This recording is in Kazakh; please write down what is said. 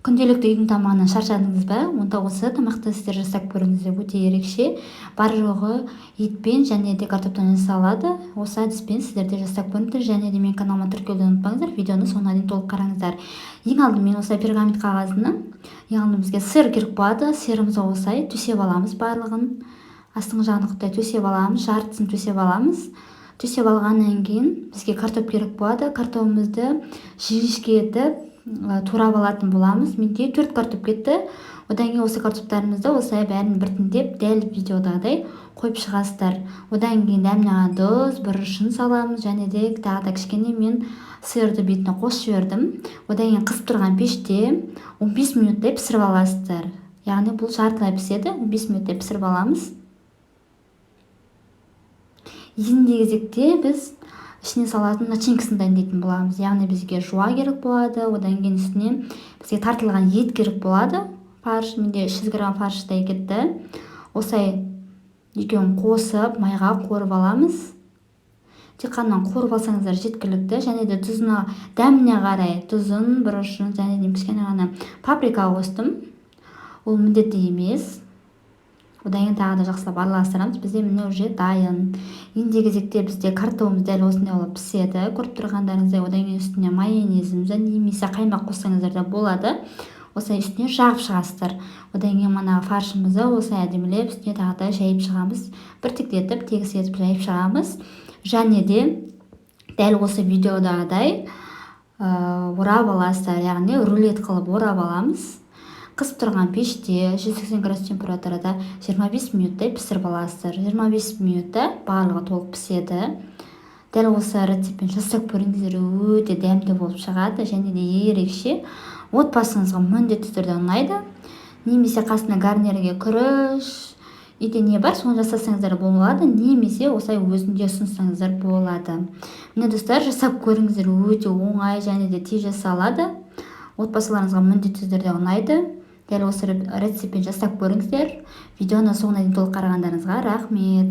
Күнделікті үйдің тамағынан шаршадыңыз ба? Онда осы тамақты сіздер жасап көріңіздер, өте ерекше. Бар жоғы етпен және де картоптан жасалады. Осы әдіспен сіздер де жасап көріңіздер, және де менің каналыма тіркелуді ұмытпаңыздар. Видеоны соңына дейін толық қараңыздар. Ең алдымен осылай пергамент қағазына, ең алдымен бізге сыр керек болады. Сырымызды осылай төсеп аламыз барлығын. Астыңғы жағын құттай төсеп аламыз, жартысын төсеп аламыз. Төсеп алғаннан кейін бізге картоп керек болады. Картопымызды жіңішке етіп турап алатын боламыз. Менде 4 картоп кетті. Одан кейін осы картоптарымызды осылай бәрін біртіндеп дәл видеодағыдай қойып шығасыздар. Одан кейін дәміне тұз, бұрышын саламыз, және де тағы да кішкене мен сырды бетіне қосып жібердім. Одан кейін қысып тұрған пеште 15 минуттай пісіріп аласыздар. Яғни бұл жартылай піседі, 15 минуттай пісіріп аламыз. Ендігі кезекте біз ішіне салатын начинкасын дайындайтын боламыз. Яғни бізге жуа керек болады, одан кейін үстіне бізге тартылған ет керек болады. Фарш, менде 300 грамм фарштай кетті. Осылай екеуін қосып, майға қорып аламыз. Тек қана қорып алсаңыздар жеткілікті, және де тұзына, дәміне қарай тұзын, бұрышын, және де кішкене ғана паприка қостым. Ол міндетті емес. Одан кейін тағы да жақсылап араластырамыз. Бізде міне уже дайын. Ендігі кезекте бізде картопымыз дәл осындай болып піседі. Көріп тұрғандарыңыздай, одан кейін үстіне майонезімізді немесе қаймақ қоссаңыздар да болады. Осылай үстіне жағып шығасыздар. Одан кейін мына фаршымызды осылай әдемілеп үстіне тағы да жайып шығамыз. Біртіктетіп, тегіс етіп жайып шығамыз. Және де дәл осы видеодағыдай орап аласыздар. Яғни рулет қылып орап аламыз. Қысып тұрған пеште 180 градус температурада 25 минуттай пісіріп аласыздар. 25 минутта барлығы толық піседі. Дәл осы рецептпен жасап көріңіздер, өте дәмді болып шығады, және де ерекше. Отбасыңызға міндетті түрде ұнайды. Немесе қасына гарнирге күріш, үйде не бар, соны жасасаңыздар болады, немесе осылай өзінде ұсынсаңыздар болады. Міне достар, жасап көріңіздер, өте оңай және де тез жасалады. Отбасыларыңызға міндетті түрде ұнайды. Дәл осы рецептпен жасап көріңіздер. Видеоны соңына дейін толық қарағандарыңызға рахмет.